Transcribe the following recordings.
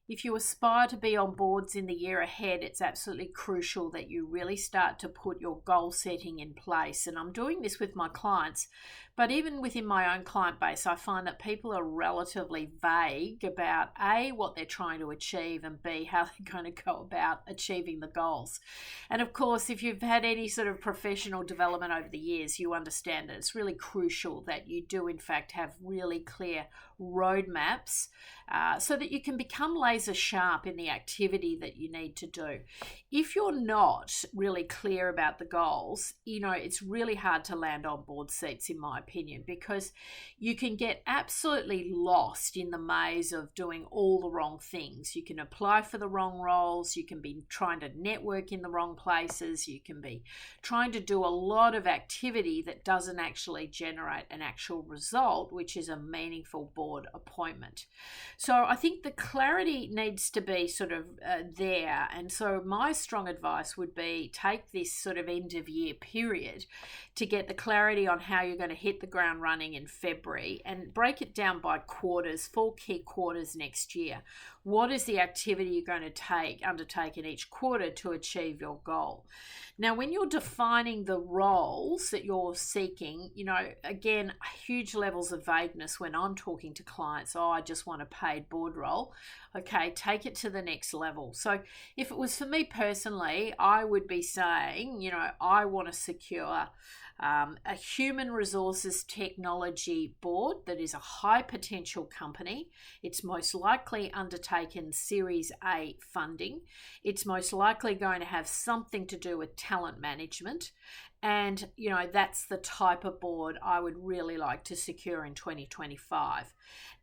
If you aspire to be on boards in the year ahead, it's absolutely crucial that you really start to put your goal setting in place. And I'm doing this with my clients, but even within my own client base, I find that people are relatively vague about A, what they're trying to achieve, and B, how they're going to go about achieving the goals. And of course, if you've had any sort of professional development over the years, you understand that it's really crucial that you do, in fact, have really clear roadmaps so that you can become laser sharp in the activity that you need to do. If you're not really clear about the goals, it's really hard to land on board seats, in my opinion, because you can get absolutely lost in the maze of doing all the wrong things. You can apply for the wrong roles, you can be trying to network in the wrong places, you can be trying to do a lot of activity that doesn't actually generate an actual result, which is a meaningful board appointment. So I think the clarity needs to be sort of there. And so my strong advice would be take this sort of end of year period to get the clarity on how you're going to hit the ground running in February and break it down by quarters, 4 key quarters next year. What is the activity you're going to undertake in each quarter to achieve your goal? Now, when you're defining the roles that you're seeking, again, huge levels of vagueness when I'm talking to clients. Oh, I just want a paid board role. Okay, take it to the next level. So if it was for me personally, I would be saying, I want to secure a human resources technology board that is a high potential company. It's most likely undertaken Series A funding. It's most likely going to have something to do with talent management. And, that's the type of board I would really like to secure in 2025.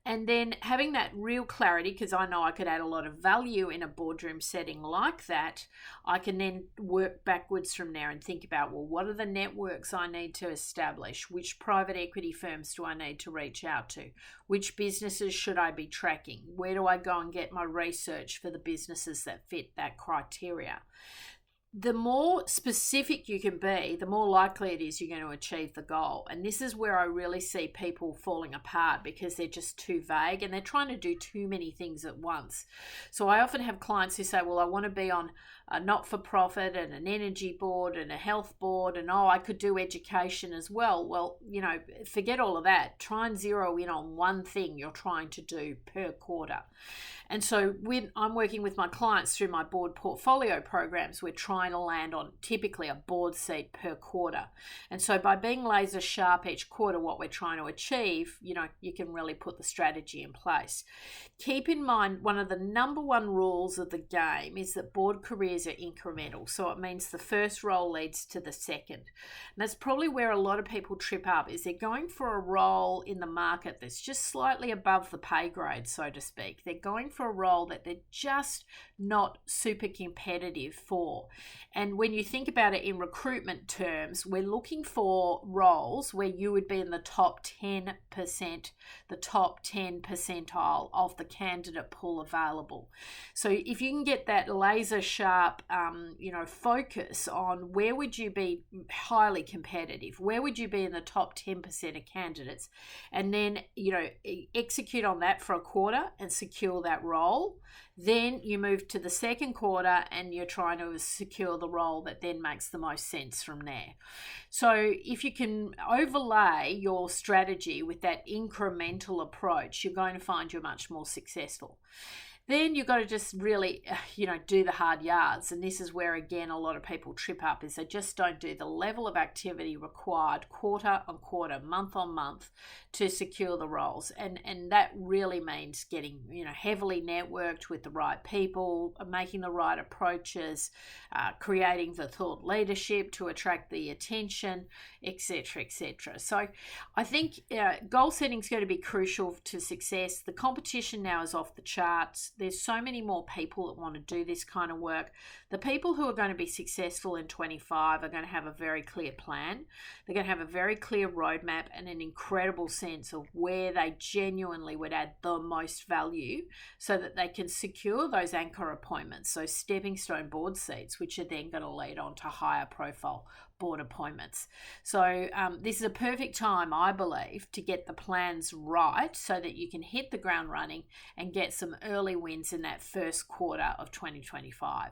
And then having that real clarity, because I know I could add a lot of value in a boardroom setting like that, I can then work backwards from there and think about, well, what are the networks I need to establish? Which private equity firms do I need to reach out to? Which businesses should I be tracking? Where do I go and get my research for the businesses that fit that criteria? The more specific you can be, the more likely it is you're going to achieve the goal. And this is where I really see people falling apart because they're just too vague and they're trying to do too many things at once. So I often have clients who say, well, I want to be on a not-for-profit and an energy board and a health board, and I could do education as well. Well, forget all of that. Try and zero in on one thing you're trying to do per quarter. And so when I'm working with my clients through my board portfolio programs, we're trying to land on typically a board seat per quarter. And so by being laser sharp each quarter, what we're trying to achieve, you can really put the strategy in place. Keep in mind, one of the number one rules of the game is that board careers are incremental. So it means the first role leads to the second. And that's probably where a lot of people trip up, is they're going for a role in the market that's just slightly above the pay grade, so to speak. They're going for a role that they're just not super competitive for. And when you think about it in recruitment terms, we're looking for roles where you would be in the top 10%, the top 10 percentile of the candidate pool available. So if you can get that laser sharp, focus on where would you be highly competitive, where would you be in the top 10% of candidates, and then, execute on that for a quarter and secure that role. Then you move to the second quarter and you're trying to secure the role that then makes the most sense from there. So if you can overlay your strategy with that incremental approach, you're going to find you're much more successful. Then you've got to just really, do the hard yards. And this is where, again, a lot of people trip up, is they just don't do the level of activity required quarter on quarter, month on month to secure the roles. And that really means getting, heavily networked with the right people, making the right approaches, creating the thought leadership to attract the attention, etc., etc. So I think goal setting is going to be crucial to success. The competition now is off the charts. There's so many more people that want to do this kind of work. The people who are going to be successful in 25 are going to have a very clear plan. They're going to have a very clear roadmap and an incredible sense of where they genuinely would add the most value so that they can secure those anchor appointments, those stepping stone board seats, which are then going to lead on to higher profile board appointments. So this is a perfect time, I believe, to get the plans right so that you can hit the ground running and get some early wins in that first quarter of 2025.